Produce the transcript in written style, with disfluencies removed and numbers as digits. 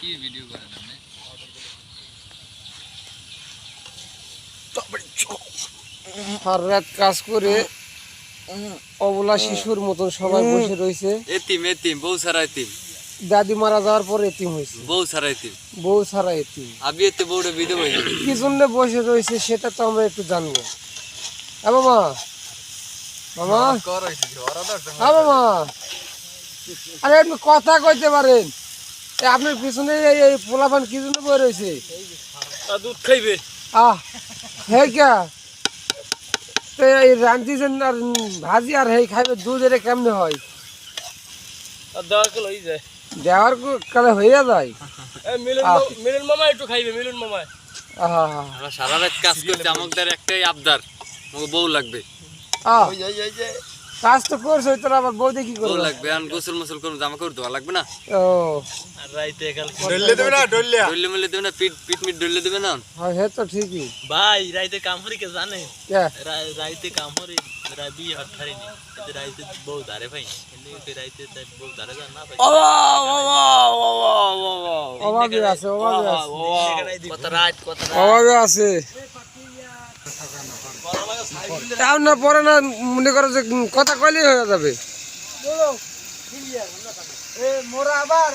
কি ভিডিও করেন আপনি? সারা রাত কাজ করে অবলা শিশুর মতন সবাই বসে রয়েছে। এতিম এতিম বউ ছাড়া এতিম, দাদি মারা যাওয়ার পর এতিম হয়েছে, বউ ছাড়া এতিম, বউ ছাড়া এতিম। আবি এতে বউটা বিধবা হয়ে যাবে। কি জন্য বসে রয়েছে সেটা তো আমরা একটু জানবো। হ্যাঁ মামা, মামা, হ্যাঁ মামা, আরে আপনি কথা কইতে পারেন। আপনার পিছনে এই পোলাপান কি জন্য বয়ে রয়েছে? দুধ খাইবে। হে ক্যা তো এই রান্ধিছেন আর ভাজি আর হেই খাইবে, দুধ এটা কেমনে হয়? দেওয়ার কালে হইয়া যায়। মিলন মামা একটু খাইবে, মিলন মামা। আমরা সারা রাত কাজ করছি, আমাদের একটাই আবদার, আমাকে বউ লাগবে। কাজ তো করছো, তোর আবার বউ দেখি বউ করবো লাগবে, আর গোসল মোসল করবো, জামা কাপড় ধোয়া লাগবে না? ও রাইতে কাল ডললে দেবে না, পিট মিট ডললে দেবে না। হ্যাঁ হে তো ঠিকই। ভাই রাইতে কাম হরি কে জানে? ক্যা রাইতে কাম হরি রাবি হঠারি নি। রাইতে বউ ধারে ভাই, এনে রাইতে তাই বউ ধারে যা না ভাই। অভাবে আছে, অভাবে আছে, কত রাত অভাবে আছে। তাও না পরে না মনে করো যে কথা কইলেই হয়ে যাবে। মোরা আবার